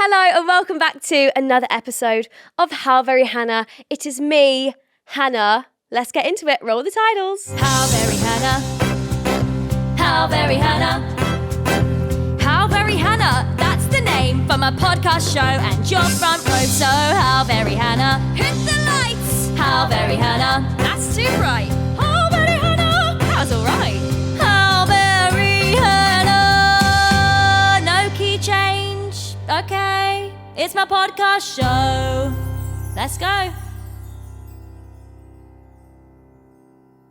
Hello and welcome back to another episode of How Very Hannah. It is me, Hannah. Let's get into it. Roll the titles. How Very Hannah. How Very Hannah. How Very Hannah. That's the name for my podcast show and your front row. So How Very Hannah. Hit the lights. How Very Hannah. That's too bright. How Very Hannah. That's all right. How Very Hannah. No key change. Okay. It's my podcast show. Let's go. I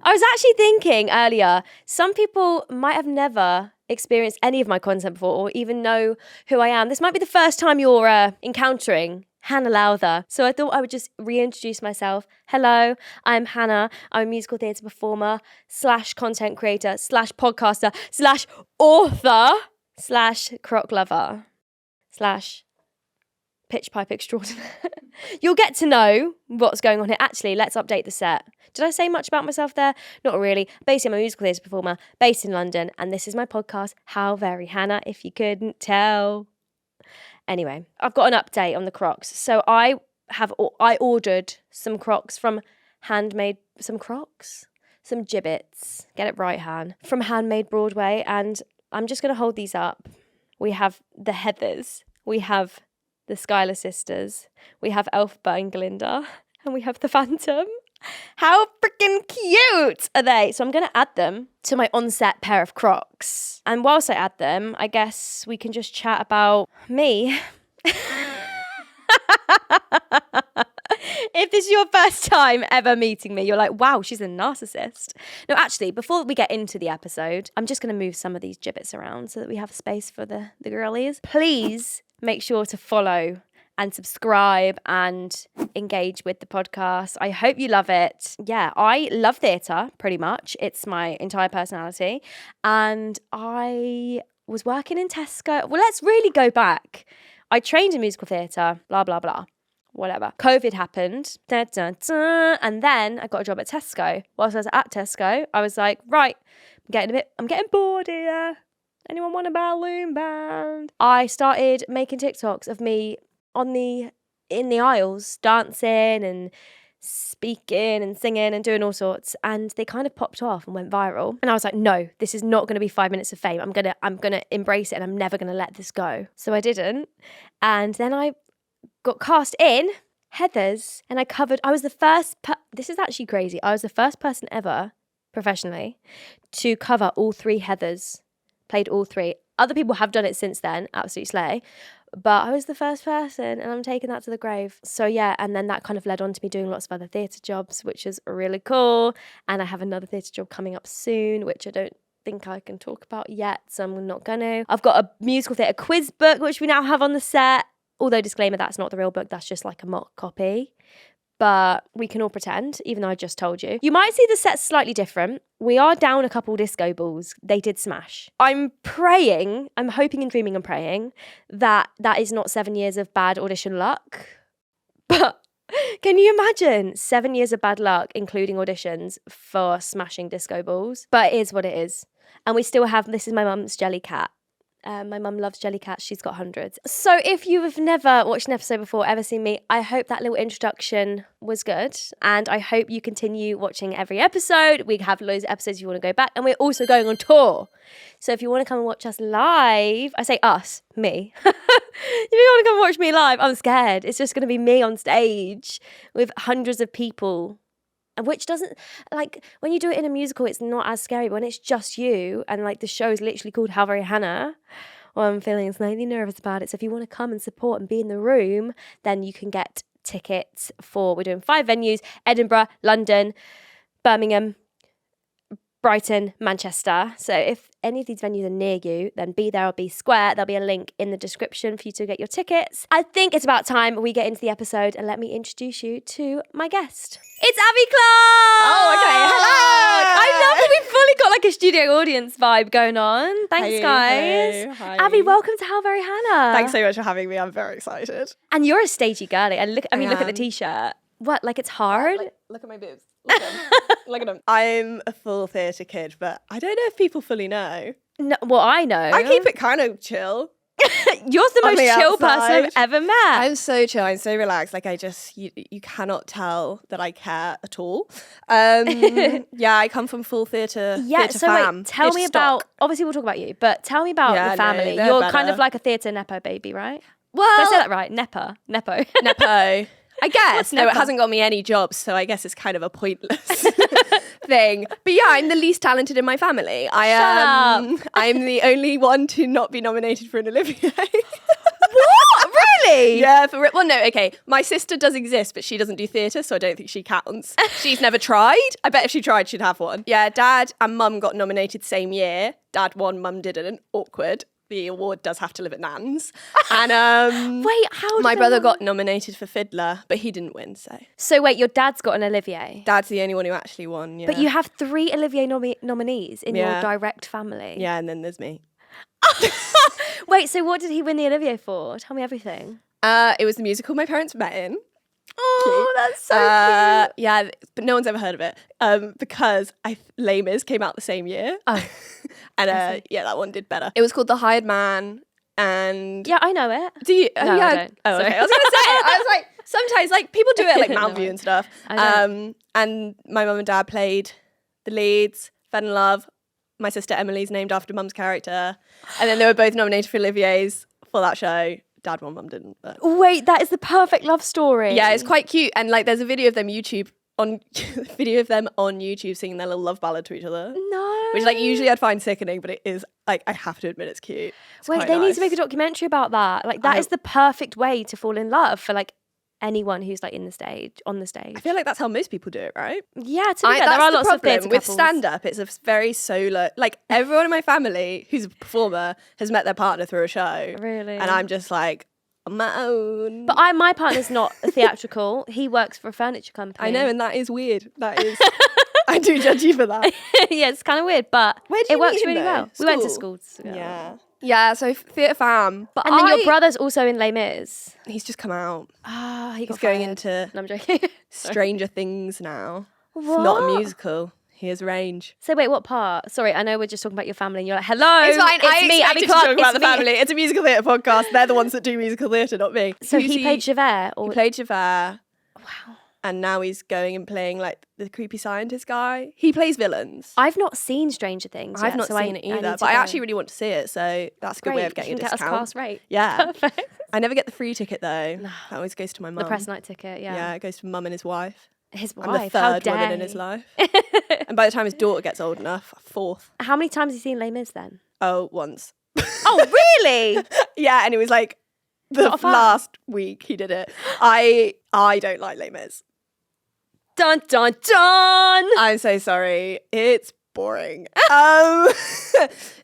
was actually thinking earlier, some people might have never experienced any of my content before or even know who I am. This might be the first time you're encountering Hannah Lowther. So I thought I would just reintroduce myself. Hello, I'm Hannah. I'm a musical theatre performer / content creator / podcaster / author / croc lover / pitch pipe extraordinaire. You'll get to know what's going on here. Actually, let's update the set. Did I say much about myself there? Not really. Basically, I'm a musical theatre performer based in London, and this is my podcast, How Very Hannah, if you couldn't tell. Anyway, I've got an update on the Crocs. So I ordered some Crocs from some gibbets. Get it right, Han. From Handmade Broadway, and I'm just going to hold these up. We have the Heathers. We have the Schuyler Sisters. We have Elphaba and Glinda. And we have the Phantom. How freaking cute are they? So I'm going to add them to my on-set pair of Crocs. And whilst I add them, I guess we can just chat about me. If this is your first time ever meeting me, you're like, wow, she's a narcissist. No, actually, before we get into the episode, I'm just going to move some of these gibbets around so that we have space for the girlies. Please make sure to follow and subscribe and engage with the podcast. I hope you love it. Yeah, I love theatre, pretty much. It's my entire personality. And I was working in Tesco. Well, let's really go back. I trained in musical theatre, blah, blah, blah. Whatever. COVID happened. Da, da, da, and then I got a job at Tesco. Whilst I was at Tesco, I was like, right, I'm getting bored here. Anyone want a balloon band? I started making TikToks of me in the aisles, dancing and speaking and singing and doing all sorts, and they kind of popped off and went viral. And I was like, no, this is not going to be 5 minutes of fame. I'm gonna embrace it, and I'm never gonna let this go. So I didn't, and then I got cast in Heathers, and I was the first. This is actually crazy. I was the first person ever professionally to cover all 3 Heathers. Played all 3. Other people have done it since then, absolutely slay. But I was the first person, and I'm taking that to the grave. So yeah, and then that kind of led on to me doing lots of other theatre jobs, which is really cool. And I have another theatre job coming up soon, which I don't think I can talk about yet, so I'm not going to. I've got a musical theatre quiz book, which we now have on the set. Although, disclaimer, that's not the real book, that's just like a mock copy. But we can all pretend, even though I just told you. You might see the set slightly different. We are down a couple disco balls. They did smash. I'm hoping and dreaming and praying that is not 7 years of bad audition luck. But can you imagine 7 years of bad luck, including auditions for smashing disco balls? But it is what it is. And we still have, this is my mum's jelly cat. My mum loves jellycats. She's got hundreds. So if you have never watched an episode before, ever seen me, I hope that little introduction was good. And I hope you continue watching every episode. We have loads of episodes if you want to go back. And we're also going on tour. So if you want to come and watch us live, I say us, me. If you want to come and watch me live, I'm scared. It's just going to be me on stage with hundreds of people. Which doesn't, like, when you do it in a musical, it's not as scary. But when it's just you, and like the show is literally called How Very Hannah, well, I'm feeling slightly nervous about it. So if you want to come and support and be in the room, then you can get tickets we're doing 5 venues: Edinburgh, London, Birmingham, Brighton, Manchester. So if any of these venues are near you, then be there or be square. There'll be a link in the description for you to get your tickets. I think it's about time we get into the episode, and let me introduce you to my guest. It's Abi Clarke! Oh, okay. Hello! I love that we've fully got like a studio audience vibe going on. Thanks, guys. Hi. Abby, welcome to How Very Hannah. Thanks so much for having me. I'm very excited. And you're a stagey girly. And look at the am. t-shirt. What, like it's hard? Look at my boobs. Look at them. Look at them. I'm a full theatre kid, but I don't know if people fully know. No, well, I know. I keep it kind of chill. You're the On most the chill person I've outside. ever met. I'm so chill. I'm so relaxed. Like you cannot tell that I care at all. Yeah, I come from full theatre. Yeah, theatre so fam. wait, tell me Theatre about, stock. obviously we'll talk about you, but tell me about Yeah, your no, family. they're You're better. kind of like a theatre Nepo baby, right? Well, Did I say that right? Nepo. Nepo. I guess. No, Nepo? it hasn't got me any jobs, so I guess it's kind of a pointless thing. But yeah, I'm the least talented in my family. I am. I'm the only one to not be nominated for an Olivier. What? Really? Yeah, well, no, okay. My sister does exist, but she doesn't do theatre, so I don't think she counts. She's never tried. I bet if she tried, she'd have one. Yeah, Dad and Mum got nominated same year. Dad won, Mum didn't. Awkward. The award does have to live at Nan's. And Wait, how did my they brother win? got nominated for Fiddler, but he didn't win, so. So wait, your dad's got an Olivier. Dad's the only one who actually won, yeah. But you have 3 Olivier nominees in your Yeah. direct family. Yeah, and then there's me. Wait, so what did he win the Olivier for? Tell me everything. It was the musical my parents met in. Oh, that's so cute. Yeah, but no one's ever heard of it because Les Mis came out the same year. Oh. And yeah, that one did better. It was called The Hired Man, and Yeah, I know it. do you? No, yeah. I don't. Oh, okay. Sorry. I was gonna say. I was like, sometimes like people do it at, like No, Mount View I- and stuff. I don't. And my mum and dad played the leads. Fell in love. My sister Emily's named after Mum's character, and then they were both nominated for Oliviers for that show. Dad won, Mum didn't. But Wait, that is the perfect love story. yeah, it's quite cute, and like there's a video of them on YouTube singing their little love ballad to each other. No. Which like usually I'd find sickening, but it is like I have to admit it's cute. It's Wait, quite they need nice. to make a documentary about that. Like that is the perfect way to fall in love for like anyone who's like on the stage. I feel like that's how most people do it, right? Yeah, to be fair, That's there are the lots of problem theatre with couples. stand up. It's a very solo. Like everyone in my family who's a performer has met their partner through a show. Really? And I'm just like on my own. But my partner's not theatrical. He works for a furniture company. I know, and that is weird. That is. I do judge you for that. Yeah, it's kind of weird, but Where did it you works meet him, really though? well. We went to School? schools together. Yeah. Yeah. So theatre fam, but And then your brother's also in Les Mis. He's just come out. Ah, he He's got going fired. into No, I'm joking. Stranger Things now. It's What? not a musical. He has range. So wait, what part? Sorry, I know we're just talking about your family and you're like, hello, It's fine. I me, Abi expected to Clarke, talk about it's the me. family. It's a musical theatre podcast. They're the ones that do musical theatre, not me. So Who's he played Javert? Or... He played Javert. Wow. And now he's going and playing like the creepy scientist guy. He plays villains. I've not seen Stranger Things I've yet, not so seen I it need either, to but I go. actually really want to see it, so that's a good way of Great, getting you a can get us discount. past rate. Yeah. Perfect. I never get the free ticket though. That always goes to my mum. The press night ticket, yeah. Yeah, it goes to mum and his wife. His wife, I'm the how third dare woman in his he. life. And by the time his daughter gets old enough, fourth. How many times have you seen Les Mis then? Oh, once. Oh, really? Yeah, and it was like the Not a fan. last week he did it. I don't like Les Mis. Dun, dun, dun! I'm so sorry. It's boring.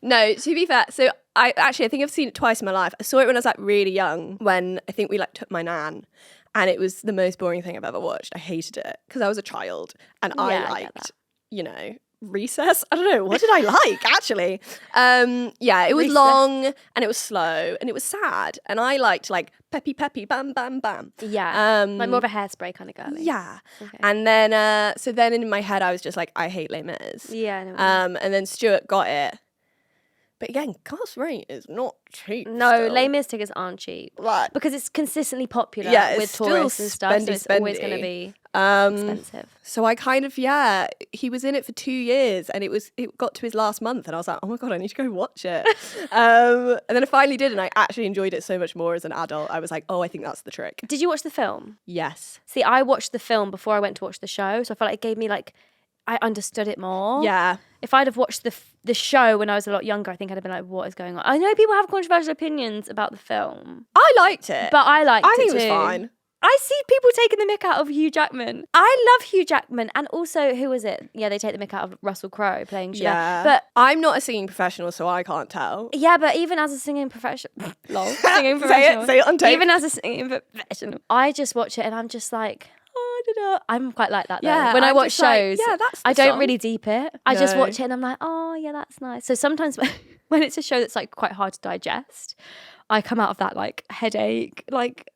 No, to be fair, so I think I've seen it twice in my life. I saw it when I was like really young, when I think we like took my nan, and it was the most boring thing I've ever watched. I hated it because I was a child and Yeah, I I get liked, that. you know, Recess. I don't know, what did I like actually? Yeah, it was Recess. long and it was slow and it was sad, and I liked like peppy bam bam bam. Yeah, like more of a hairspray kind of girly. Yeah. Okay. And then so then in my head I was just like, I hate Les Mis. Yeah, I know what you mean. And then Stuart got it. But again, cast rate is not cheap. No, still. Les Mis tickets aren't cheap. Like, Because it's consistently popular Yeah, it's with still tourists and stuff, so it's always spendy. going to be um, expensive. so I kind of, he was in it for 2 years and it got to his last month and I was like, oh my God, I need to go watch it. And then I finally did and I actually enjoyed it so much more as an adult. I was like, oh, I think that's the trick. Did you watch the film? Yes. See, I watched the film before I went to watch the show, so I felt like it gave me like, I understood it more. Yeah. If I'd have watched the show when I was a lot younger, I think I'd have been like, what is going on? I know people have controversial opinions about the film, I liked it. but I liked I it think too. it was fine. I see people taking the mick out of Hugh Jackman. I love Hugh Jackman, and also, who was it? Yeah, they take the mick out of Russell Crowe playing Javert. Yeah. But I'm not a singing professional, so I can't tell. yeah, but even as a singing professional, singing professional, Say it on tape. even as a singing professional, I just watch it and I'm just like, oh, da-da. I'm quite like that though. Yeah, when I I'm watch just like, shows, yeah, that's I the don't song. really deep it. I just No. watch it and I'm like, oh yeah, that's nice. So sometimes when it's a show that's like quite hard to digest, I come out of that like headache, like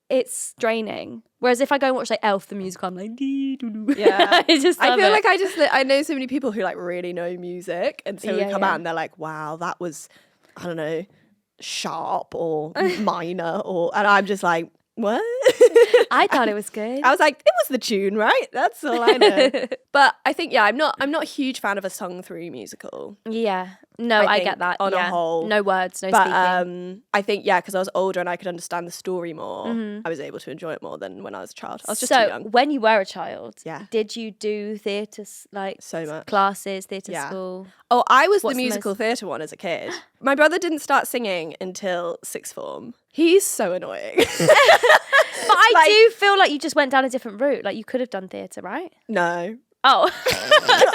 it's draining. Whereas if I go and watch like Elf the musical, I'm like, dee-doo-doo. Yeah. I just I love feel it. like I know so many people who like really know music, and so we Yeah, come yeah. out and they're like, wow, that was, I don't know, sharp or minor, and I'm just like, what? I thought it was good. I was like, it was the tune, right? That's all I know. But I think, I'm not a huge fan of a sung through musical. Yeah. No, I think get that. on a whole. No words, no But speaking. I think, because I was older and I could understand the story more, I was able to enjoy it more than when I was a child. I was just too young. When you were a child, Yeah. did you do theatre, like So much. classes, theatre Yeah. school? Oh, I was What's the the musical most- theatre one as a kid. My brother didn't start singing until sixth form. He's so annoying. But I Like- do feel like you just went down a different route. Like you could have done theatre, right? No. Oh.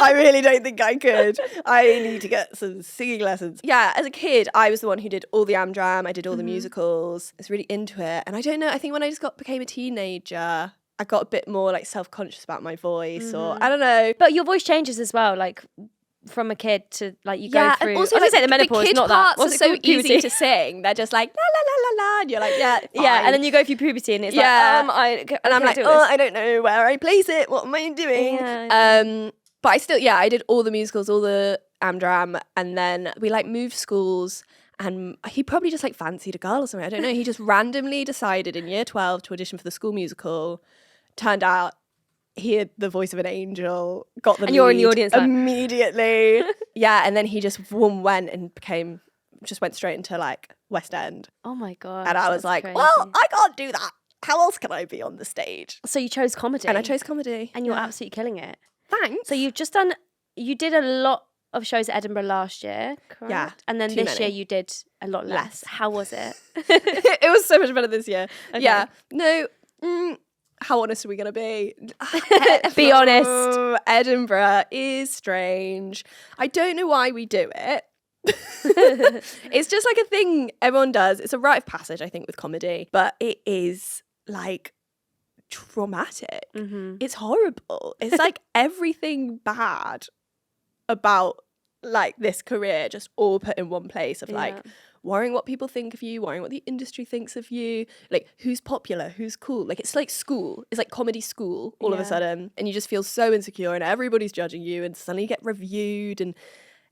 I really don't think I could. I need to get some singing lessons. Yeah, as a kid, I was the one who did all the Amdram. I did all the musicals. I was really into it. And I don't know, I think when I just became a teenager, I got a bit more like self-conscious about my voice, or I don't know. But your voice changes as well, like from a kid to like you go through. and also I was like gonna say the menopause, kid not that. parts What's are it so called? easy Puberty. to sing. They're just like la la la la la, and you're like, yeah, Yeah, fine. and then you go through puberty and it's Yeah. like, And I'm like, I don't know where I place it. What am I doing? Yeah. But I still, I did all the musicals, all the Amdram, and then we like moved schools. And he probably just like fancied a girl or something. I don't know. He just randomly decided in year 12 to audition for the school musical. Turned out he had the voice of an angel, got the And you're in the lead audience like- immediately. Yeah, and then he just went and went straight into like West End. Oh my god. And I was that's like, crazy. well, I can't do that. How else can I be on the stage? So you chose comedy. And I chose comedy. And you're absolutely killing it. Thanks. So you did a lot of shows at Edinburgh last year, correct? Yeah, And then too this many. year you did a lot less. How was it? It was so much better this year. Okay. Yeah. No. How honest are we going to be? Be honest. Edinburgh is strange. I don't know why we do it. It's just like a thing everyone does. It's a rite of passage, I think, with comedy, but it is like traumatic. It's horrible. It's like everything bad about like this career just all put in one place of like worrying what people think of you, worrying what the industry thinks of you, like who's popular, who's cool. Like it's like school. It's like comedy school all of a sudden, and you just feel so insecure and everybody's judging you, and suddenly you get reviewed, and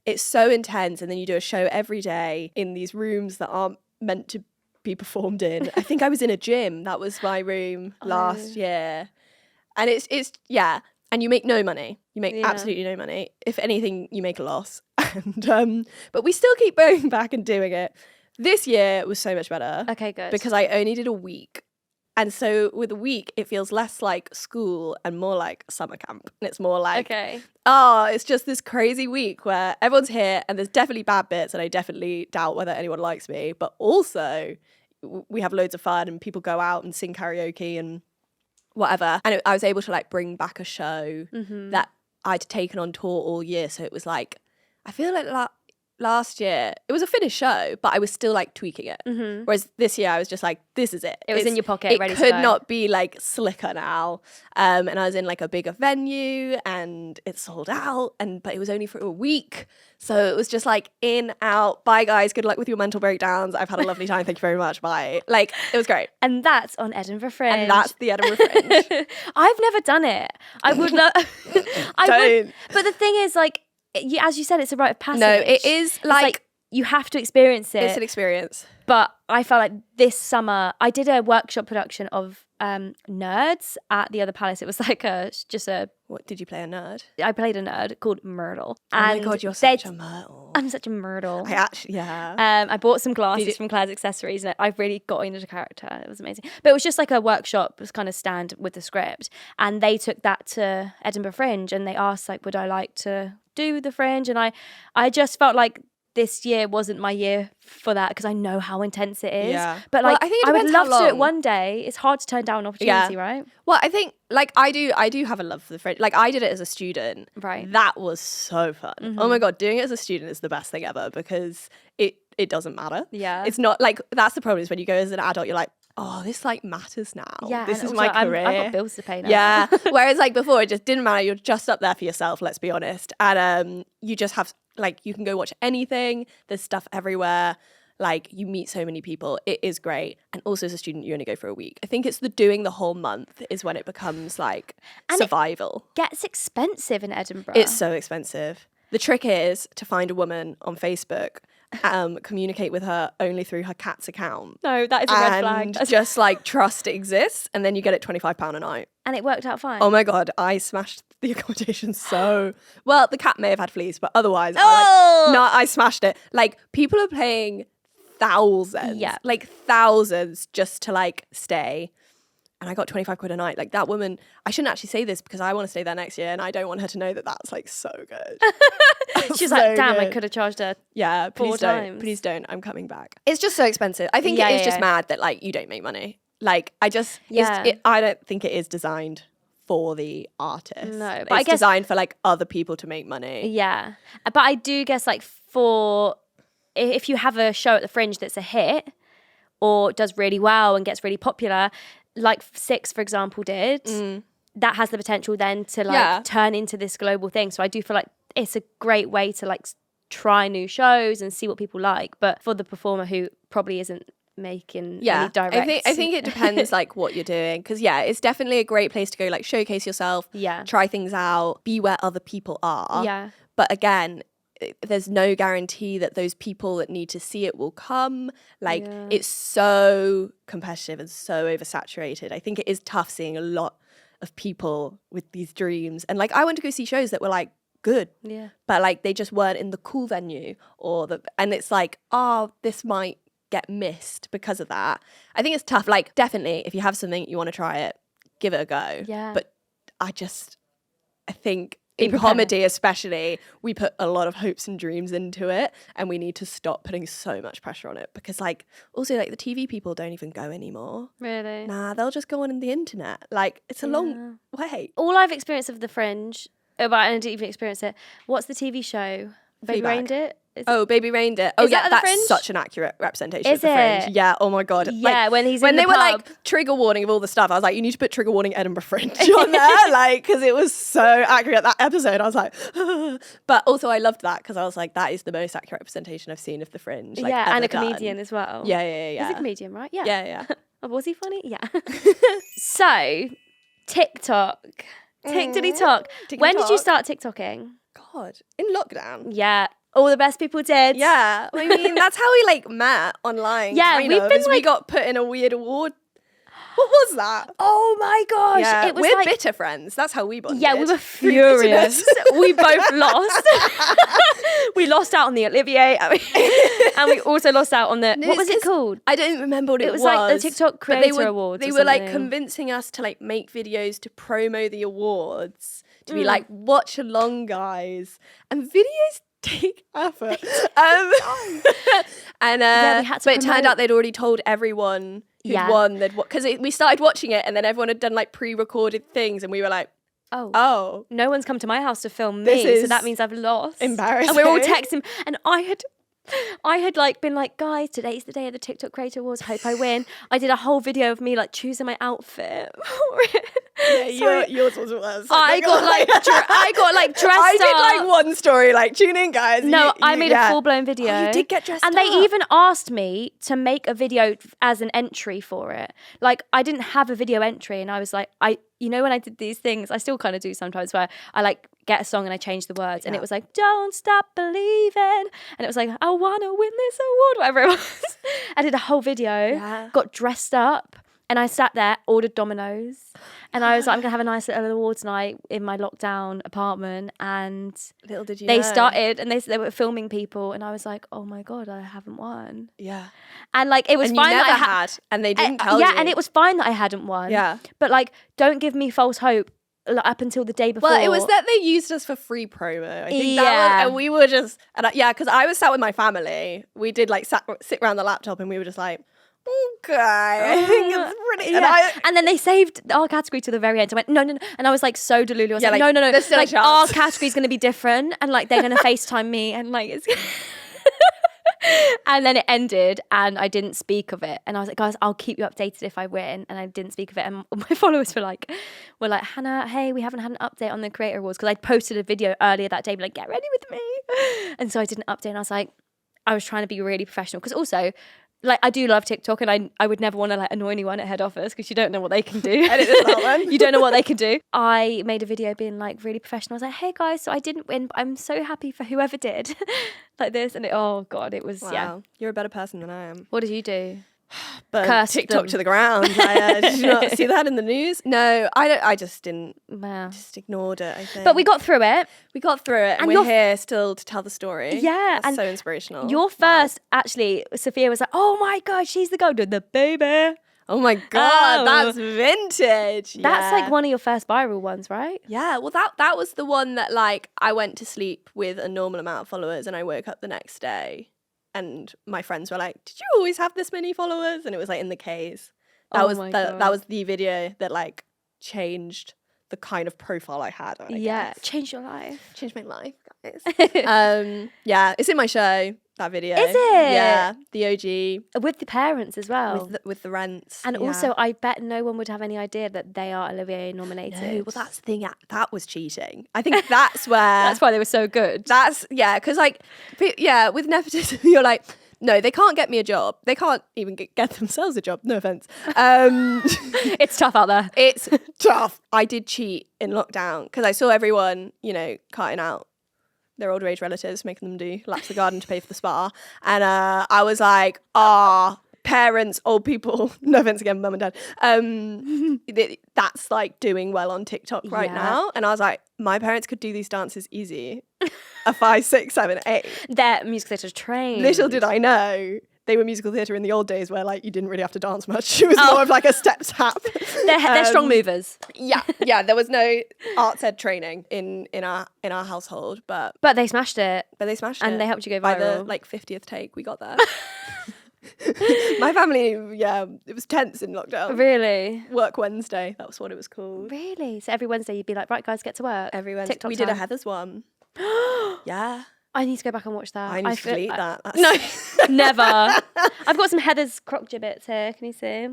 it's so intense. And then you do a show every day in these rooms that aren't meant to be performed in. I think I was in a gym. That was my room last year. And it's and you make no money. You make absolutely no money. If anything, you make a loss. And but we still keep going back and doing it. This year was so much better. Okay, good. Because I only did a week. And so with a week, it feels less like school and more like summer camp. And it's more like, it's just this crazy week where everyone's here and there's definitely bad bits, and I definitely doubt whether anyone likes me. But also, we have loads of fun and people go out and sing karaoke and whatever. And I was able to like bring back a show that I'd taken on tour all year. So it was like, I feel like last year it was a finished show, but I was still like tweaking it. Whereas this year I was just like, this is it. It was in your pocket, ready It to could go. not be like slicker now. And I was in like a bigger venue and it sold out, but it was only for a week. So it was just like in, out, bye guys, good luck with your mental breakdowns. I've had a lovely time. Thank you very much. Bye. Like it was great. And that's on Edinburgh Fringe. And that's the Edinburgh Fringe. I've never done it. I would love. Don't. But the thing is, like, as you said, it's a rite of passage. No, it is It's like you have to experience it. it's an experience. But I felt like this summer I did a workshop production of Nerds at the Other Palace. It was like What did you play, a nerd? I played a nerd called Myrtle. Oh my god, you're such a myrtle. I'm such a Myrtle. I actually, yeah. I bought some glasses from Claire's Accessories, and I really got into the character. It was amazing. But it was just like a workshop, it was kind of stand with the script, and they took that to Edinburgh Fringe, and they asked like, would I like to do the Fringe? And I just felt like this year wasn't my year for that because I know how intense it is. Yeah. But Well, like, I think it I would depends how love to do it long. one day. It's hard to turn down an opportunity, right? Well, I think like I do have a love for the Fringe. Like I did it as a student. Right. That was so fun. Oh my god, doing it as a student is the best thing ever because it doesn't matter. Yeah. It's not like that's the problem is when you go as an adult, you're like, oh, this like matters now. Yeah, This and is my also career. I've got bills to pay now. Yeah. Whereas like before, it just didn't matter. You're just up there for yourself, let's be honest. And you just have like you can go watch anything. There's stuff everywhere. Like you meet so many people. It is great. And also as a student, you only go for a week. I think it's the doing the whole month is when it becomes like survival. It gets expensive in Edinburgh. It's so expensive. The trick is to find a woman on Facebook communicate with her only through her cat's account. No, that is a red flag. And just like trust it exists, and then you get it £25 a night. And it worked out fine. Oh my God, I smashed the accommodation so well. The cat may have had fleas, but otherwise, I smashed it. Like, people are paying thousands just to like stay. And I got 25 quid a night. Like, that woman, I shouldn't actually say this because I want to stay there next year and I don't want her to know that that's like so good. She's so like, damn, I good. could have charged her. Yeah, please 4 don't. times. Please don't. I'm coming back. It's just so expensive. I think it is just mad that like you don't make money. Like, I just, I don't think it is designed for the artist. No, but I guess designed for like other people to make money. Yeah. But I do guess like if you have a show at the Fringe that's a hit or does really well and gets really popular, like Six, for example, did, that has the potential then to like turn into this global thing. So I do feel like it's a great way to like try new shows and see what people like. But for the performer who probably isn't making any direct... I think it depends like what you're doing. Because it's definitely a great place to go, like showcase yourself, try things out, be where other people are. Yeah. But again, there's no guarantee that those people that need to see it will come. Like, it's so competitive and so oversaturated. I think it is tough seeing a lot of people with these dreams. And like, I went to go see shows that were like good, but like they just weren't in the cool venue and it's like, this might get missed because of that. I think it's tough. Like, definitely, if you have something, you want to try it, give it a go. Yeah. But I think in comedy especially, we put a lot of hopes and dreams into it, and we need to stop putting so much pressure on it, because like also like the TV people don't even go anymore. Really? Nah, they'll just go on the internet. Like, it's a long way. All I've experienced of the Fringe, but I didn't even experience it. What's the TV show? Baby Fleabag. Rained It? Baby Rained It. Oh, that at the that's Fringe? such an accurate representation Is of the Fringe. it? Yeah, oh my God. Yeah, like, when he's when in they the were pub. like trigger warning of all the stuff, I was like, you need to put trigger warning Edinburgh Fringe on there, like, because it was so accurate. That episode, I was like, but also I loved that because I was like, that is the most accurate representation I've seen of the Fringe. Like, and ever a comedian as well. Yeah. He's a comedian, right? Yeah. Yeah. Oh, was he funny? Yeah. So, TikTok. Tick-titty-tock. When did you start TikToking? God, in lockdown. Yeah. All the best people did. Yeah, I mean, that's how we like met online. Yeah, kind we've of, been, is we like- got put in a weird award. What was that? Oh my gosh. Yeah, It was we're like... bitter friends. That's how we bonded. Yeah, we were Through furious. bitterness. We both lost. We lost out on the Olivier. And we also lost out on the... What was it called? I don't remember what it was. It was like the TikTok But they Creator Awards. They or were like something. convincing us to like make videos to promo the awards, to be like, watch along, guys. And videos take effort. And we had to but it turned promote. out they'd already told everyone who'd won because we started watching it, and then everyone had done like pre-recorded things, and we were like, oh, no one's come to my house to film This me, so is that means I've lost. embarrassing. And we're all texting, and I had like been like, guys, today's the day of the TikTok Creator Awards. Hope I win. I did a whole video of me like choosing my outfit for it. Yeah, yours was worse. I got like dressed up. I did like one story, like, tune in, guys. No, I made a full-blown video. Oh, you did get dressed and up. they even asked me to make a video as an entry for it. Like, I didn't have a video entry, and I was like, you know, when I did these things, I still kind of do sometimes, where I like get a song and I change the words, and it was like, don't stop believing, and it was like, I want to win this award, whatever it was. I did a whole video, got dressed up, and I sat there, ordered Domino's, and I was like, I'm gonna have a nice little awards night in my lockdown apartment. And little did you they know. started, and they were filming people, and I was like, oh my God, I haven't won. Yeah. And like, it was And fine you that never I had, and they didn't tell you. Yeah, and it was fine that I hadn't won. Yeah. But like, don't give me false hope up until the day before. Well, it was that they used us for free promo. I think that Yeah. was, and we were just, because I was sat with my family. We did like sit around the laptop, and we were just like, okay, I think it's pretty. And then they saved our category to the very end. I went, no. And I was like so delulu. I was like, no. there's still a Like, chance. our category's going to be different. And like, they're going to FaceTime me. And like, it's... And then it ended, and I didn't speak of it. And I was like, guys, I'll keep you updated if I win. And I didn't speak of it. And my followers were like, Hannah, hey, we haven't had an update on the Creator Awards, because I'd posted a video earlier that day, like, get ready with me. And so I did an update, and I was like, I was trying to be really professional, because also like, I do love TikTok, and I would never want to like annoy anyone at head office because you don't know what they can do. Edit this out, man. You don't know what they can do. I made a video being like really professional. I was like, hey guys, so I didn't win, but I'm so happy for whoever did. Like this. And oh God, it was, yeah. You're a better person than I am. What did you do? But Cursed TikTok them. to the ground. Did you not see that in the news? No, I just didn't. Wow. Just ignored it, I think. But we got through it. We got through it, and we're here still to tell the story. Yeah, That's and so inspirational. Your first, actually, Sophia was like, oh my God, she's the golden, the baby. Oh my God, Oh. that's vintage. That's like one of your first viral ones, right? Yeah, well, that was the one that like I went to sleep with a normal amount of followers, and I woke up the next day, and my friends were like, "Did you always have this many followers?" And it was like in the K's. That was the video that like changed the kind of profile I had. I guess. Change your life. Changed my life, guys. Yeah, it's in my show. That video. Is it? Yeah, the OG With the parents as well. with the rents. And yeah. also, I bet no one would have any idea that they are Olivier nominated. No, well, that's the thing. That was cheating. I think that's where. That's why they were so good. Because like, with nepotism, you're like, no, they can't get me a job. They can't even get themselves a job. No offense. It's tough out there. It's tough. I did cheat in lockdown because I saw everyone, carting out their older age relatives, making them do laps of the garden to pay for the spa. And I was like, parents, old people, no offense again, mum and dad, that's like doing well on TikTok right now. And I was like, my parents could do these dances easy. A 5, 6, 7, 8. They're musical theatre trained. Little did I know. They were musical theatre in the old days where like you didn't really have to dance much. It was more of like a step tap. They're strong movers. Yeah. There was no arts ed training in our household, but they smashed it. And they helped you go viral. By the 50th take, we got there. My family, it was tense in lockdown. Really? Work Wednesday, that was what it was called. Really? So every Wednesday you'd be like, right guys, get to work. Every Wednesday. TikTok We did a time. Heathers one. Yeah. I need to go back and watch that. I need to delete that. No, never. I've got some Heather's croc gibbets here. Can you see?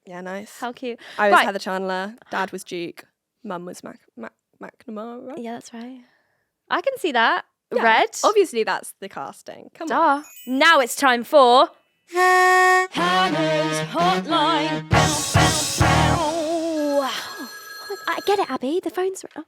Yeah, nice. How cute. I was Right. Heather Chandler. Dad was Duke. Mum was McNamara. Yeah, that's right. I can see that. Yeah, Red. Obviously, that's the casting. Come on. Duh. Now it's time for... Hannah's Hotline. I get it, Abby. The phone's... Oh.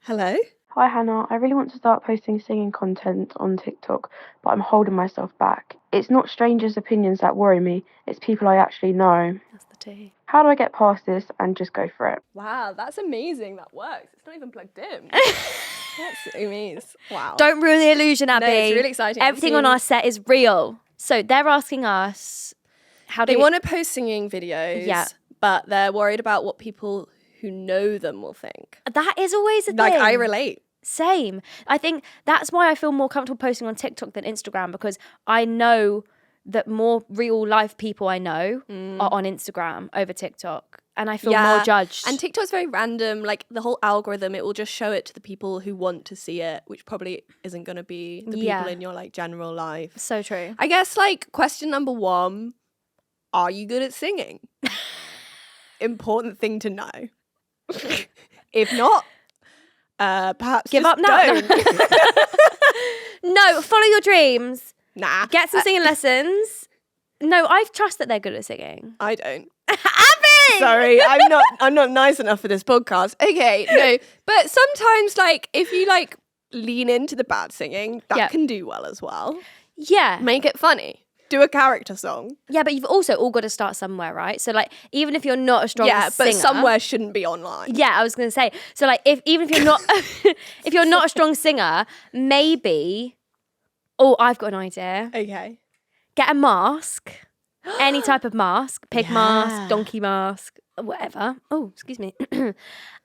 Hello. Hi Hannah, I really want to start posting singing content on TikTok, but I'm holding myself back. It's not strangers' opinions that worry me, it's people I actually know. That's the tea. How do I get past this and just go for it? Wow, that's amazing. That works. It's not even plugged in. That's amazing. Wow. Don't ruin the illusion, Abby. No, it's really exciting. Everything on our set is real. So they're asking us, how do They we... want to post singing videos, Yeah. but they're worried about what people who know them will think. That is always a thing. Like, I relate. Same. I think that's why I feel more comfortable posting on TikTok than Instagram, because I know that more real life people I know are on Instagram over TikTok, and I feel more judged. And TikTok's very random. Like, the whole algorithm, it will just show it to the people who want to see it, which probably isn't going to be the people in your like general life. So true. I guess like question number 1, are you good at singing? Important thing to know. If not, perhaps Give just up now. don't. No, follow your dreams. Nah. Get some singing lessons. No, I trust that they're good at singing. I don't. Abby! Sorry, I'm not nice enough for this podcast. Okay, no. But sometimes like if you like lean into the bad singing, that can do well as well. Yeah. Make it funny. Do a character song. Yeah, but you've also all got to start somewhere, right? So like even if you're not a strong Yeah, but singer, somewhere shouldn't be online. Yeah, I was going to say. So like even if you're not if you're not a strong singer, maybe I've got an idea. Okay. Get a mask. Any type of mask, pig mask, donkey mask, whatever. Oh, excuse me.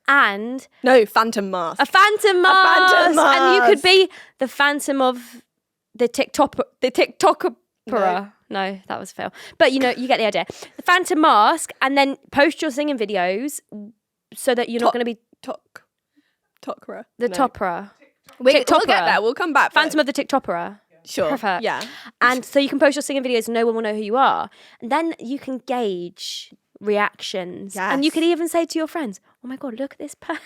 And No, phantom mask. a phantom mask. phantom mask. And you could be the phantom of the TikToker. No, that was a fail. But you get the idea. The phantom mask, and then post your singing videos so that you're not going to be Tokra. the topper. We'll get TikToker. there. We'll come back. Phantom of the TikToker. Sure. Perfect. Yeah. And so you can post your singing videos and no one will know who you are. And then you can gauge reactions. And you Yes. can even say to your friends, oh my God, look at this person.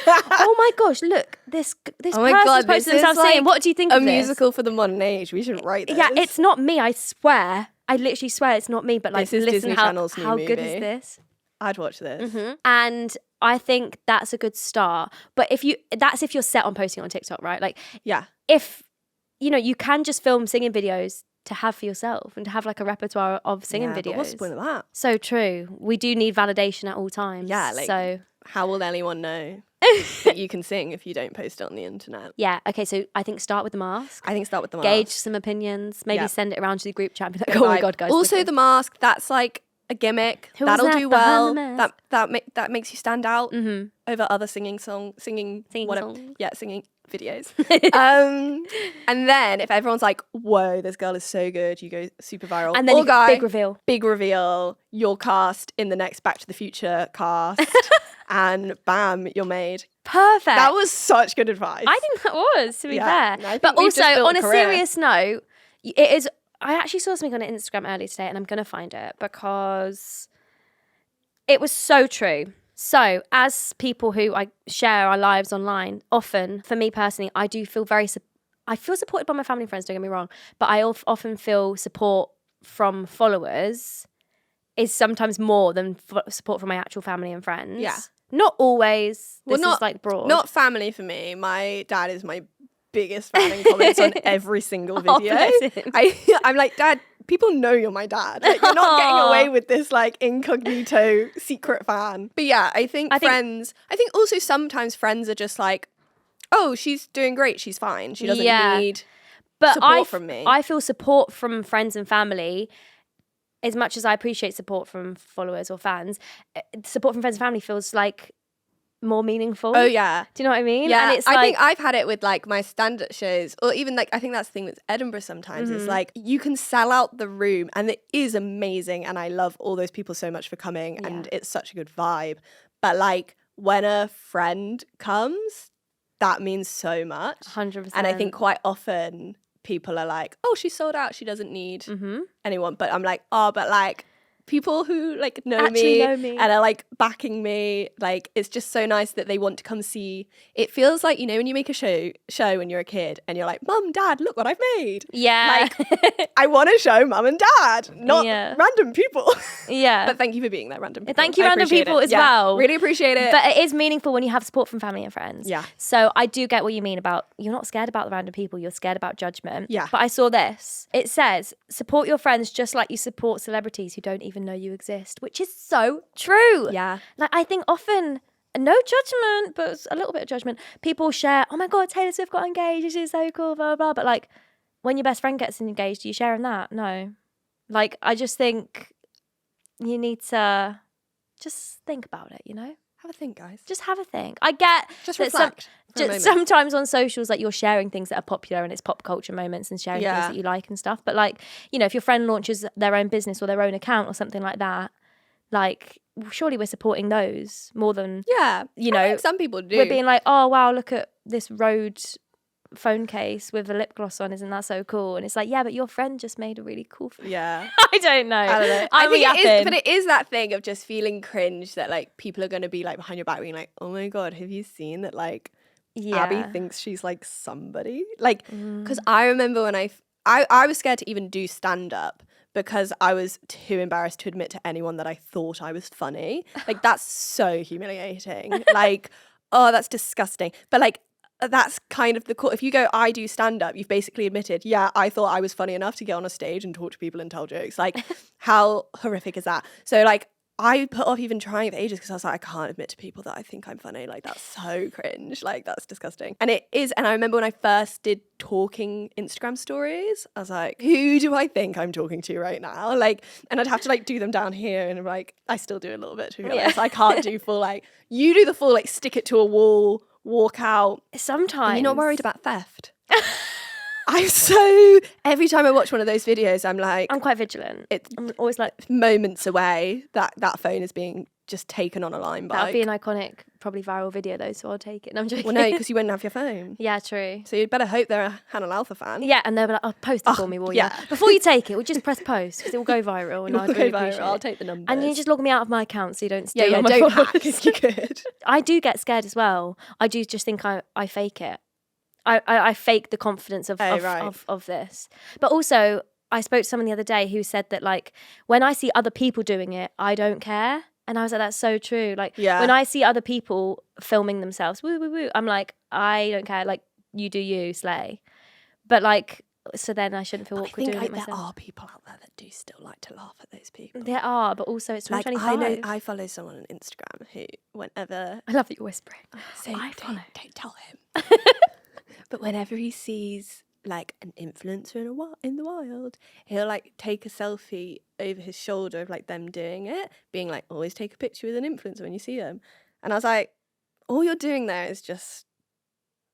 Oh my gosh, look, this Oh my person's God, posting this is themselves singing. like What do you think a of this? musical for the modern age. We should write this. Yeah, it's not me, I swear. I literally swear it's not me, but like, This is listen Disney how Channel's new good is movie. this? I'd watch this. And I think that's a good start. But if you're set on posting on TikTok, right? Like, Yeah. if, you can just film singing videos to have for yourself and to have like a repertoire of singing videos. But what's the point of that? So true. We do need validation at all times. Yeah, like, so how will anyone know that you can sing if you don't post it on the internet? yeah, okay, so I think start with the mask. I think start with the mask. Gauge some opinions, maybe Yeah. send it around to the group chat and be like, oh my God, guys. Also, look the mask, that's like a gimmick. Who was That'll that do behind well. the mask? That makes you stand out Mhm. over other singing whatever. songs. Yeah, singing videos. And then if everyone's like, whoa, this girl is so good, you go super viral. And then or guy, big reveal. you're cast in the next Back to the Future cast. And bam, you're made. Perfect. That was such good advice. I think that was, to be Yeah, fair. I think But we've also, just built on a a career. serious note, it is. I actually saw something on Instagram earlier today, and I'm going to find it because it was so true. So, as people who I share our lives online, often, for me personally, I do feel I feel supported by my family and friends, don't get me wrong, but I often feel support from followers is sometimes more than support from my actual family and friends. Yeah. Not always. Well, This is like broad. Not family for me. My dad is my biggest fan and comments on every single Oh, video. bless him. I'm like, Dad, people know you're my dad. Like, you're not getting away with this like incognito secret fan. But yeah, I think friends, I think also sometimes friends are just like, oh, she's doing great. She's fine. She doesn't need support from me. I feel support from friends and family. As much as I appreciate support from followers or fans, support from friends and family feels like more meaningful. Oh yeah. Do you know what I mean? Yeah, And it's I like, think I've had it with like my stand-up shows, or even like I think that's the thing with Edinburgh sometimes is like you can sell out the room and it is amazing and I love all those people so much for coming and it's such a good vibe. But like when a friend comes, that means so much. 100%. And I think quite often people are like, oh, she's sold out, she doesn't need anyone. But I'm like, oh, but like people who like know me and are like backing me, like it's just so nice that they want to come see. It feels like, you know, when you make a show when you're a kid and you're like, Mum, Dad, look what I've made. Yeah. Like I want to show Mum and Dad, not random people. Yeah. But thank you for being there, random people. Thank you, I random appreciate people it. as well. Really appreciate it. But it is meaningful when you have support from family and friends. Yeah. So I do get what you mean about you're not scared about the random people, you're scared about judgment. Yeah. But I saw this. It says, support your friends just like you support celebrities who don't even know you exist, which is so true. Yeah. Like I think often, no judgment, but a little bit of judgment, people share, oh my God, Taylor Swift got engaged, this is so cool, blah, blah, blah. But like when your best friend gets engaged, are you sharing that? No. Like I just think you need to just think about it, you know? Have a think, guys. Just have a think. I get Just that reflect for a moment. sometimes on socials, like you're sharing things that are popular and it's pop culture moments and sharing things that you like and stuff. But like, you know, if your friend launches their own business or their own account or something like that, like surely we're supporting those more than, you know, I think some people do. We're being like, oh wow, look at this Rode phone case with a lip gloss on, isn't that so cool? And it's like, yeah, but your friend just made a really cool phone. Yeah. I don't know. I don't know. I'm I think it is, yapping. but it is that thing of just feeling cringe that like people are going to be like behind your back being like, oh my God, have you seen that like Abby thinks she's like somebody? Like, because I remember when I was scared to even do stand up because I was too embarrassed to admit to anyone that I thought I was funny. Like, that's so humiliating. Like, oh, that's disgusting. But like, that's kind of the core. If you go, I do stand up, you've basically admitted, yeah, I thought I was funny enough to get on a stage and talk to people and tell jokes. Like, how horrific is that? So like, I put off even trying for ages because I was like, I can't admit to people that I think I'm funny. Like, that's so cringe. Like, that's disgusting. And it is. And I remember when I first did talking Instagram stories, I was like, who do I think I'm talking to right now? Like, and I'd have to like do them down here. And I'm like, I still do a little bit, to be honest. I can't do full, like, you do the full, like, stick it to a wall, walk out. Sometimes. And you're not worried about theft. I'm so, every time I watch one of those videos, I'm like, I'm quite vigilant. I'm always like, moments away that phone is being just taken on a line bike. that would be an iconic, probably viral video though, so I'll take it. And I'm joking. Well, no, because you wouldn't have your phone. Yeah, true. So you'd better hope they're a Hannah Alpha fan. Yeah, and they'll be like, oh, post it for me, will you? yeah. Before you take it, we'll just press post because it will go viral. And It will I'd go really viral. appreciate I'll it. take the numbers. And you just log me out of my account so you don't steal yeah, all my don't followers. hack if you could. I do get scared as well. I do just think I fake it. I fake the confidence of this. But also, I spoke to someone the other day who said that like when I see other people doing it, I don't care. And I was like, that's so true. Like when I see other people filming themselves, woo, woo, woo, I'm like, I don't care. Like you do you, slay. But like, so then I shouldn't feel awkward I think doing it like, myself. there are people out there that do still like to laugh at those people. There are, but also it's Like 2025. I follow someone on Instagram who whenever I love that you're whispering. say I follow. don't tell him. But whenever he sees like an influencer in the wild, he'll like take a selfie over his shoulder of like them doing it, being like, always take a picture with an influencer when you see them. And I was like, all you're doing there is just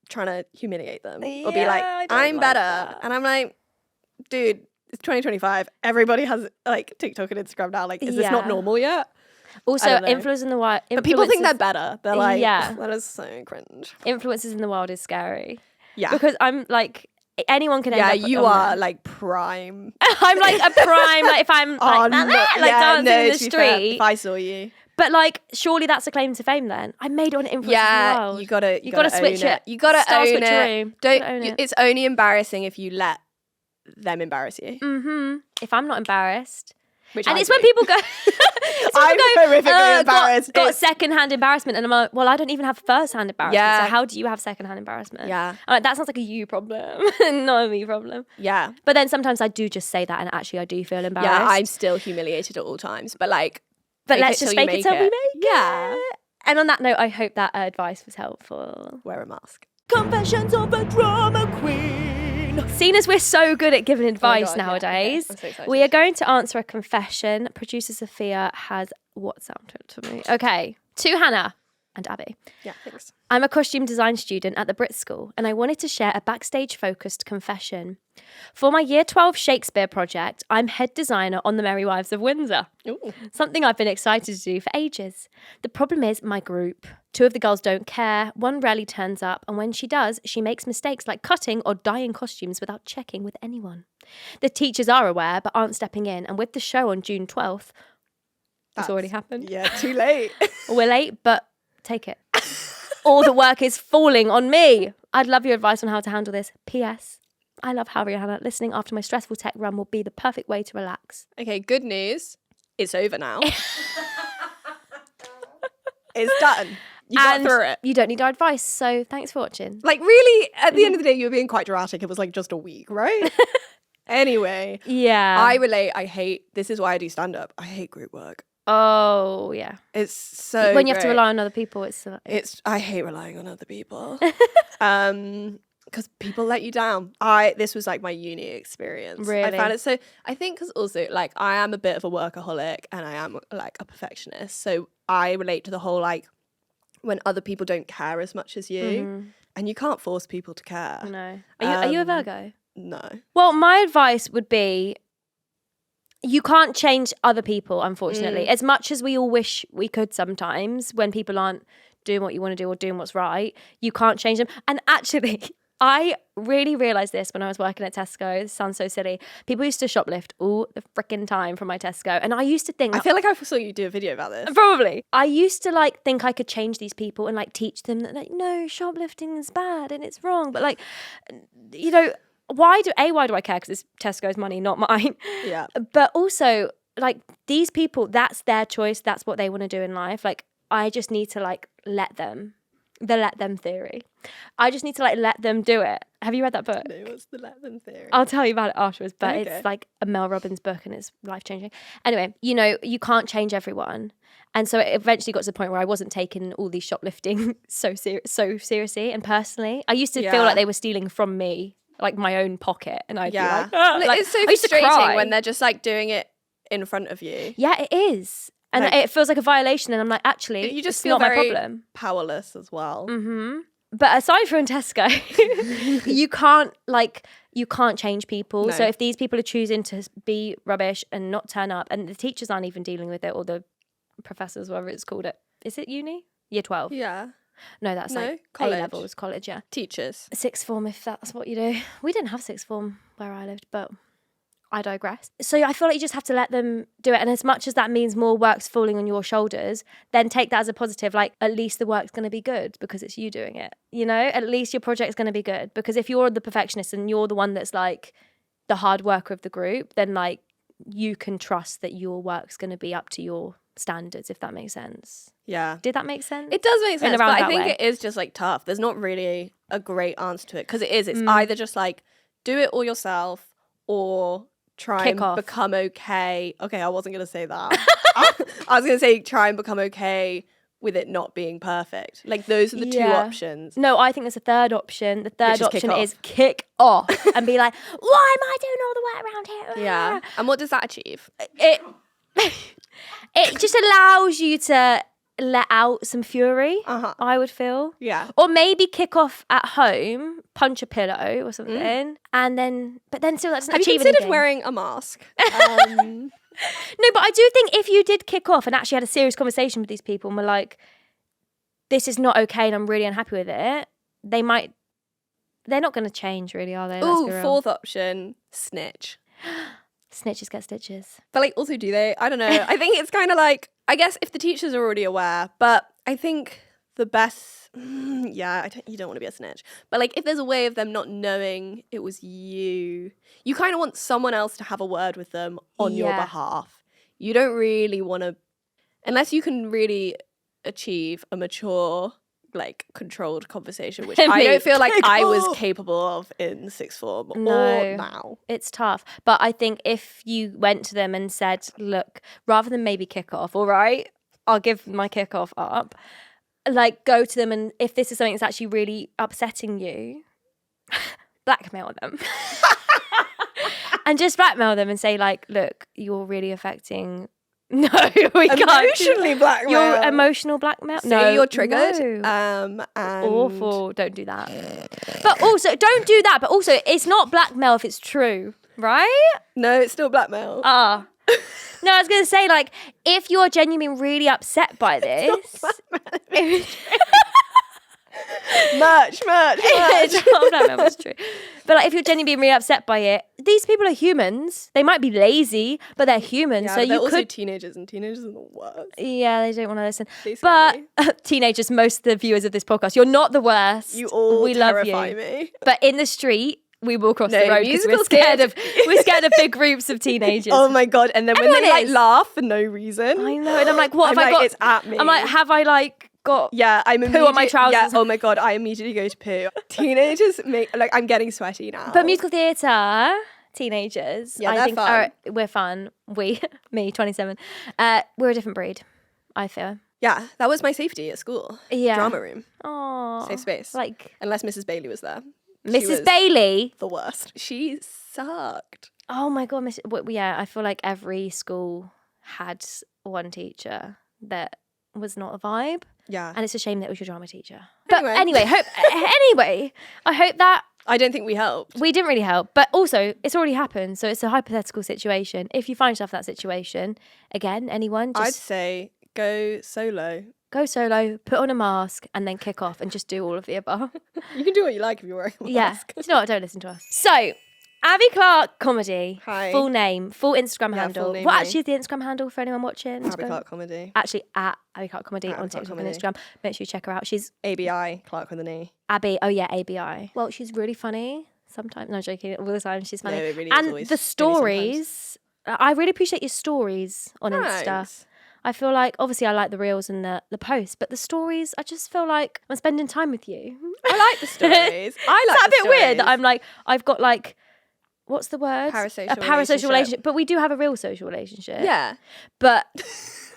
trying to humiliate them or be like, I'm like better. that. And I'm like, dude, it's 2025. Everybody has like TikTok and Instagram now. Like, is this not normal yet? Also, I don't know. influencers in the wild. But people think they're better. They're like, Yeah. that is so cringe. Influencers in the wild is scary. Yeah. Because I'm like, anyone can end up you on are there. like prime. I'm like a prime, like if I'm like, dancing in the to be fair, street. if I saw you. But like, surely that's a claim to fame then. I made it on influencers in the wild. You gotta switch own it. You gotta Star own switcheroo. it. Don't. Gotta own it. It's only embarrassing if you let them embarrass you. If I'm not embarrassed. Which And I it's do. when people go, I'm horrifically embarrassed. Got secondhand embarrassment, and I'm like, well, I don't even have first-hand embarrassment. Yeah. So how do you have secondhand embarrassment? Yeah. I'm like, that sounds like a you problem, not a me problem. Yeah. But then sometimes I do just say that, and actually I do feel embarrassed. Yeah, I'm still humiliated at all times. But like, But fake let's it just till you fake it till we make it. Yeah. And on that note, I hope that advice was helpful. Wear a mask. Confessions of a Drama Queen. Seeing as we're so good at giving advice God, yeah. nowadays, Okay, I'm so excited. we are going to answer a confession. Producer Sophia has WhatsApped it to me. Okay, to Hannah and Abby. Yeah, thanks. I'm a costume design student at the Brit School, and I wanted to share a backstage-focused confession. For my Year 12 Shakespeare project, I'm head designer on The Merry Wives of Windsor. Ooh. Something I've been excited to do for ages. The problem is my group. 2 of the girls don't care, 1 rarely turns up, and when she does, she makes mistakes like cutting or dyeing costumes without checking with anyone. The teachers are aware, but aren't stepping in, and with the show on June 12th, it's already happened. Yeah, too late. We're late, but take it. All the work is falling on me. I'd love your advice on how to handle this. P.S. I love how Rihanna listening after my stressful tech run will be the perfect way to relax. Okay, good news. It's over now. It's done. You got through it. You don't need our advice, so thanks for watching. Like, really, at the end of the day, you were being quite dramatic. It was like just a week, right? Anyway, Yeah. I relate. This is why I do stand up. I hate group work. Oh, yeah. It's so When you have to great. rely on other people, it's... I hate relying on other people. Because people let you down. This was like my uni experience. Really? I found it so, I think because also like I am a bit of a workaholic and I am like a perfectionist. So I relate to the whole like when other people don't care as much as you and you can't force people to care. No. Are you a Virgo? No. Well, my advice would be you can't change other people, unfortunately. As much as we all wish we could sometimes when people aren't doing what you want to do or doing what's right, you can't change them. And actually, I really realised this when I was working at Tesco. This sounds so silly. People used to shoplift all the freaking time from my Tesco. And I used to think... I feel like I saw you do a video about this. Probably. I used to like think I could change these people and like teach them that like, no, shoplifting is bad and it's wrong. But like, you know... why do I care? Because it's Tesco's money, not mine. Yeah. But also, like, these people, that's their choice. That's what they want to do in life. Like, I just need to, like, let them. The let them theory. I just need to, like, let them do it. Have you read that book? No, what's the let them theory? I'll tell you about it afterwards, but Okay. it's, like, a Mel Robbins book and it's life-changing. Anyway, you know, you can't change everyone. And so it eventually got to the point where I wasn't taking all these shoplifting so seriously and personally. I used to feel like they were stealing from me. Like my own pocket, and I'd be like, Well, like, it's so I used to frustrating cry. when they're just like doing it in front of you. Yeah, it is, and Like- it feels like a violation. And I'm like, actually, You just it's feel not very my problem. powerless as well. But aside from Tesco, you can't change people. No. So if these people are choosing to be rubbish and not turn up, and the teachers aren't even dealing with it, or the professors, whatever it's called, is it uni? Year 12? Yeah. No, that's No, like college. A-levels, college, yeah. Teachers. Sixth form, if that's what you do. We didn't have sixth form where I lived, but I digress. So I feel like you just have to let them do it. And as much as that means more work's falling on your shoulders, then take that as a positive. Like, at least the work's going to be good because it's you doing it. You know, at least your project's going to be good. Because if you're the perfectionist and you're the one that's like the hard worker of the group, then like you can trust that your work's going to be up to your standards, if that makes sense. Yeah. Did that make sense? It does make sense, but I think way. it is just like tough. There's not really a great answer to it because it's either just like do it all yourself or try Kick and off. become okay. Okay, I wasn't going to say that. I was going to say try and become okay with it not being perfect. Like those are the two options. No, I think there's a third option. The third Which is kick option off. is kick off and be like, why am I doing all the work around here? Yeah. And what does that achieve? It it just allows you to let out some fury, I would feel. Yeah. Or maybe kick off at home, punch a pillow or something, and then still that doesn't Have you achieve considered anything. wearing a mask? No, but I do think if you did kick off and actually had a serious conversation with these people and were like, this is not okay and I'm really unhappy with it, they're not going to change really, are they? Let's be Ooh, real. fourth option, snitch. Snitches get stitches. But like also do they? I don't know. I think it's kind of like, I guess if the teachers are already aware, but I think the best, you don't want to be a snitch. But like if there's a way of them not knowing it was you kind of want someone else to have a word with them on your behalf. You don't really want to, unless you can really achieve a mature, like controlled conversation, which I don't feel like I was capable of in sixth form or now. It's tough. But I think if you went to them and said, look, rather than maybe kick off, all right, I'll give my kick off up, like go to them and if this is something that's actually really upsetting you, blackmail them. And just blackmail them and say like, look, you're really affecting... No, we can't. Emotionally blackmail. Your emotional blackmail? Say you're triggered. No. And Awful. Don't do that. But also, don't do that. But also, it's not blackmail if it's true, right? No, it's still blackmail. No, I was going to say, like, if you're genuinely really upset by this... Merch. It's not blackmail, it's true. But like, if you're genuinely really upset by it, these people are humans. They might be lazy, but they're humans. Yeah, so but they're you also could... teenagers, and teenagers are the worst. Yeah, they don't want to listen. They scare But teenagers, most of the viewers of this podcast, you're not the worst. You all we love terrify you. me. But in the street, we will cross No, the road because we're musical scared kids. we're scared of big groups of teenagers. Oh my god! And then when Everyone they like is. laugh for no reason, I know, and I'm like, what I'm have I like, got? it's at me. I'm like, have I like got? Yeah, I'm poo on my trousers. Yeah, oh my god, I immediately go to poo. Teenagers make like I'm getting sweaty now. But musical theatre, teenagers, Yeah, I they're think fun. we're fun. Me, 27. We're a different breed. I feel. Yeah, that was my safety at school. Yeah. Drama room, Oh, safe space. like Unless Mrs. Bailey was there. She Mrs. was Bailey. the worst. She sucked. Oh my god, yeah. I feel like every school had one teacher that was not a vibe. Yeah. And it's a shame that it was your drama teacher. But Anyway. anyway, I hope that I don't think we helped. we didn't really help. But also, it's already happened. So it's a hypothetical situation. If you find yourself in that situation, again, anyone, I'd just say go solo. go solo, put on a mask, and then kick off and just do all of the above. You can do what you like if you're wearing a Yeah. mask. Do you know what? Don't listen to us. So, Abi Clarke Comedy. Hi. Full name, full Instagram Yeah, handle. full name, What me. actually is the Instagram handle for anyone watching? Abi Clarke comedy. Actually, at Abi Clarke Comedy At on Abi Clarke TikTok Comedy. and Instagram. Make sure you check her out. She's ABI, Clark with an E. Abby. Oh yeah, ABI. Well, she's really funny sometimes. No, I'm joking. All the time, she's funny. No, it really is and always the funny sometimes. stories. I really appreciate your stories on Insta. Thanks. I feel like obviously I like the reels and the posts, but the stories, I just feel like I'm spending time with you. I like the stories. I like Is that a the bit weird that stories. I'm like, I've got like, what's the word? Parasocial A parasocial relationship. But we do have a real social relationship. Yeah. But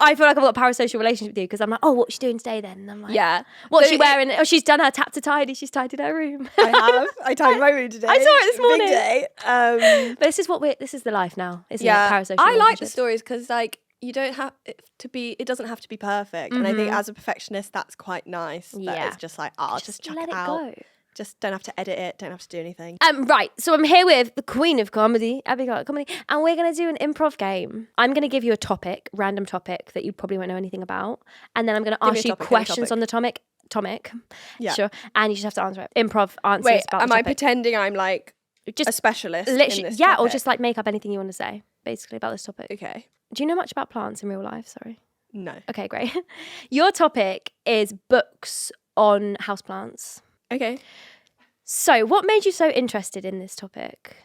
I feel like I've got a parasocial relationship with you because I'm like, oh, what's she doing today then? And I'm like, Yeah. what's So she wearing? Oh, she's done her tap to tidy. She's tidied her room. I have. I tidied my room today. I saw it this morning. Big day. But this is the life now, isn't Yeah. it? Parasocial I like the relationships. stories because like you don't have it to be. It doesn't have to be perfect. And I think as a perfectionist, that's quite nice. Yeah. That it's just like, oh, just chuck let it out. go. Just don't have to edit it. Don't have to do anything. Right, so I'm here with the queen of comedy, Abi Clarke Comedy, and we're going to do an improv game. I'm going to give you a topic, random topic that you probably won't know anything about, and then I'm going to Give me ask a you topic, questions any on the topic. Yeah. Sure, and you just have to answer it. Improv answers Wait, about am the I topic. pretending I'm like Just a specialist? literally, in this yeah, or topic? just like make up anything you want to say, basically about this topic. Okay. Do you know much about plants in real life? Sorry. No. Okay, great. Your topic is books on houseplants. Okay. So, what made you so interested in this topic?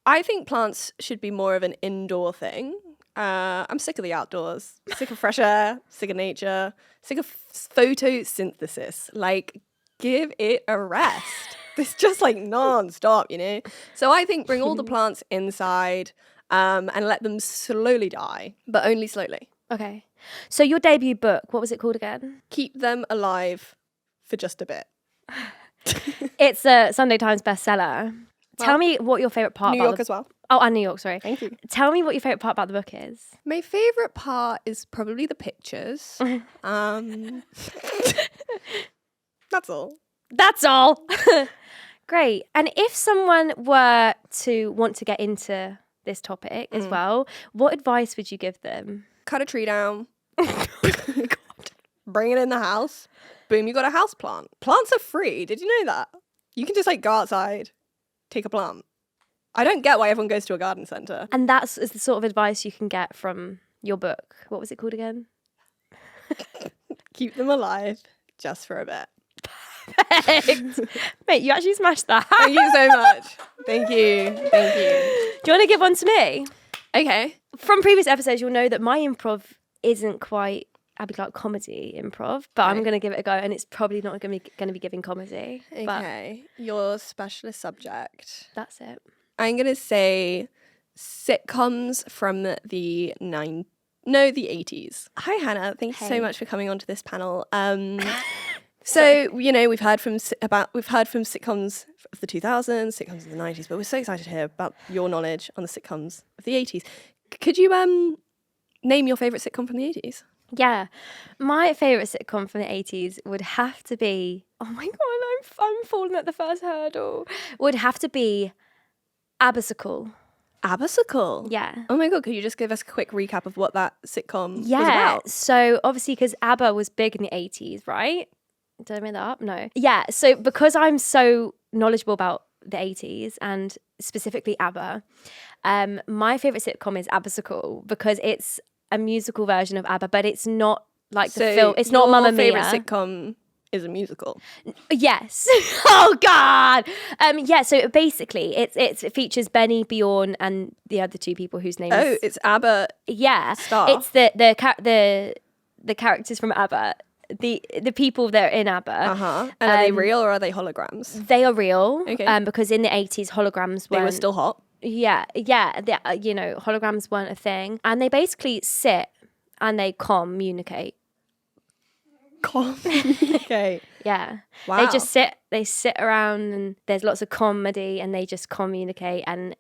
I think plants should be more of an indoor thing. I'm sick of the outdoors, sick of fresh air, sick of nature, sick of photosynthesis. Like, give it a rest. It's just like non-stop, you know? So I think bring all the plants inside and let them slowly die, but only slowly. Okay. So your debut book, what was it called again? Keep them alive for just a bit. It's a Sunday Times bestseller. Tell me what your favourite part New about York as well. Oh, and New York, sorry. Thank you. Tell me what your favourite part about the book is. My favourite part is probably the pictures. That's all. That's all. Great. And if someone were to want to get into this topic as well, what advice would you give them? Cut a tree down. Bring it in the house. Boom, you got a house plant. Plants are free. Did you know that? You can just like go outside, take a plant. I don't get why everyone goes to a garden centre. And that's is the sort of advice you can get from your book. What was it called again? Keep them alive just for a bit. Perfect. Mate, you actually smashed that. Thank you so much. Thank you. Thank you. Do you want to give one to me? Okay. From previous episodes, you'll know that my improv isn't quite Abi Clarke comedy improv, but I'm going to give it a go, and it's probably not going to be giving comedy. Okay. Your specialist subject. That's it. I'm going to say sitcoms from the 80s. Hi, Hannah. Thank you so much for coming onto this panel. So, you know, we've heard from sitcoms of the 2000s, sitcoms of the 90s, but we're so excited to hear about your knowledge on the sitcoms of the 80s. Could you name your favourite sitcom from the 80s? Yeah. My favourite sitcom from the 80s would have to be, oh my God, I'm falling at the first hurdle. Would have to be Abyssical. Abyssical? Yeah. Oh my God, could you just give us a quick recap of what that sitcom was Yeah. about? So obviously because ABBA was big in the 80s, right? Did I make that up? No. Yeah. So because I'm so knowledgeable about the 80s and specifically ABBA, my favourite sitcom is Abyssical because it's a musical version of ABBA, but it's not like the film. It's not Mamma Mia. Your favourite sitcom is a musical? Yes. Oh God. Yeah. So basically, it features Benny, Bjorn, and the other two people whose names. Oh, it's ABBA. Yeah. Star. It's the characters from ABBA. The people that are in ABBA. And are they real or are they holograms? They are real. Okay. Because in the 80s, holograms They weren't. were still hot. Yeah. Holograms weren't a thing, and they basically sit and they communicate. Communicate. Yeah. Wow. They sit around and there's lots of comedy and they just communicate, and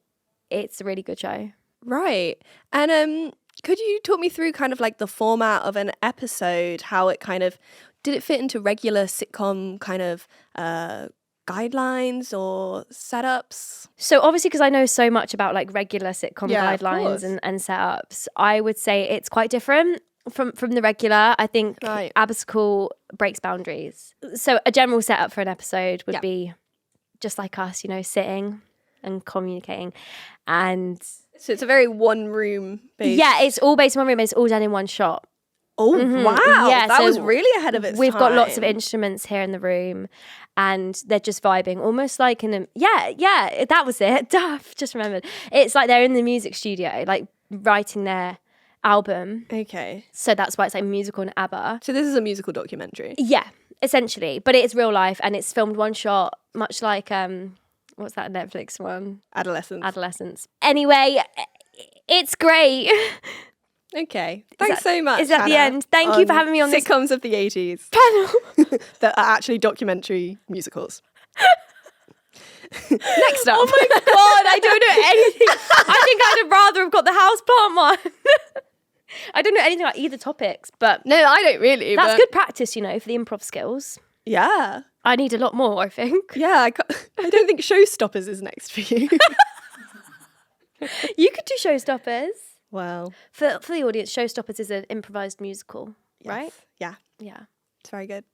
it's a really good show. Right. And could you talk me through kind of like the format of an episode, how it kind of, did it fit into regular sitcom kind of guidelines or setups? So obviously, because I know so much about like regular sitcom Yeah, guidelines and setups, I would say it's quite different from the regular. I think Right. Abyssical breaks boundaries. So a general setup for an episode would be just like us, sitting and communicating. And So it's a very one room based. yeah, it's all based in one room. It's all done in one shot. Oh, wow. Yeah, that so was really ahead of its We've got lots of time. instruments here in the room, and they're just vibing, almost like in a that was it. Duff, just remembered. It's like they're in the music studio, like writing their album. Okay. So that's why it's like musical and ABBA. So this is a musical documentary. Yeah, essentially, but it's real life and it's filmed one shot, much like what's that Netflix one? Adolescence. Anyway, it's great. Okay. Thanks so much. Is that the Hannah, end? Thank you for on having me on this sitcoms of the 80s panel. that are actually documentary musicals. Next up. Oh my God, I don't know anything. I think I'd have rather have got the houseplant one. I don't know anything about either topics, but No, I don't really. that's but good practice, for the improv skills. Yeah. I need a lot more, I think. Yeah. I don't think Showstoppers is next for you. You could do Showstoppers. Well. For the audience, Showstoppers is an improvised musical, right? Yeah. Yeah. It's very good.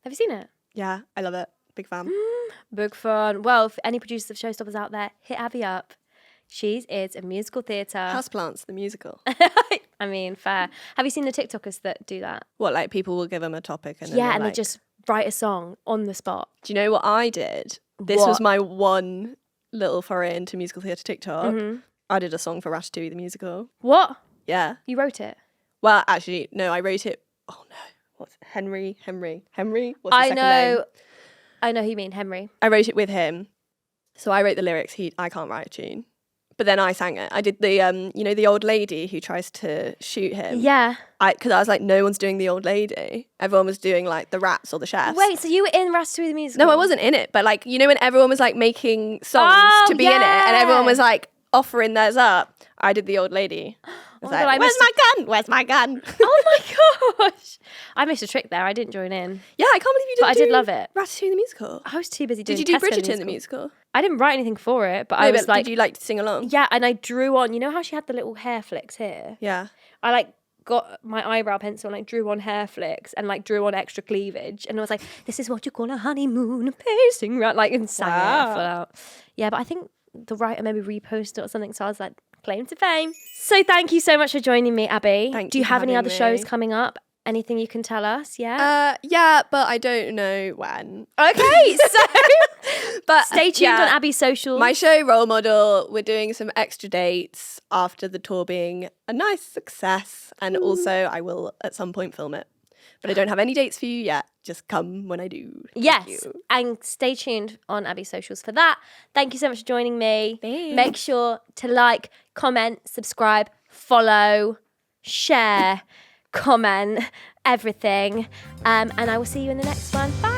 Have you seen it? Yeah. I love it. Big fan. Big fun. Well, for any producers of Showstoppers out there, hit Abby up. She is a musical theatre. Houseplants, the musical. I mean, fair. Have you seen the TikTokers that do that? What, like people will give them a topic and then Yeah, they're and like, they just write a song on the spot. do you know what I did? This was my one little foray into musical theatre TikTok, I did a song for Ratatouille the musical. What? Yeah. You wrote it? Well, actually, no, I wrote it. Oh no, what's Henry? What's his second name? I know who you mean, Henry. I wrote it with him, so I wrote the lyrics. I can't write a tune, but then I sang it. I did the the old lady who tries to shoot him. Yeah. Because I was like, no one's doing the old lady. Everyone was doing like the rats or the chefs. Wait, so you were in Ratatouille the musical? No, I wasn't in it, but like when everyone was like making songs to be in it, and everyone was like offering theirs up, I did the old lady. I was like, where's my gun? Where's my gun? Oh my gosh. I missed a trick there. I didn't join in. Yeah, I can't believe you didn't. But I did love it. Ratatouille the musical. I was too busy doing Did you do Tesco Bridgerton the musical? I didn't write anything for it, but I was like... did you like to sing along? Yeah, and I drew on... You know how she had the little hair flicks here? Yeah. I like got my eyebrow pencil and like drew on hair flicks and like drew on extra cleavage. And I was like, this is what you call a honeymoon pacing round, like, and sang it full out. Yeah, but I think the writer maybe reposted it or something, so I was like, claim to fame. So thank you so much for joining me, Abby. Thank Do you you for have any having other me. shows coming up? Anything you can tell us? Yeah. Yeah, but I don't know when. Okay, so But stay tuned on Abby's socials. My show, Role Model, we're doing some extra dates after the tour being a nice success. And also I will at some point film it. But I don't have any dates for you yet. Just come when I do. Thank Yes, you. and stay tuned on Abby's socials for that. Thank you so much for joining me. Thanks. Make sure to like, comment, subscribe, follow, share, comment, everything. And I will see you in the next one. Bye.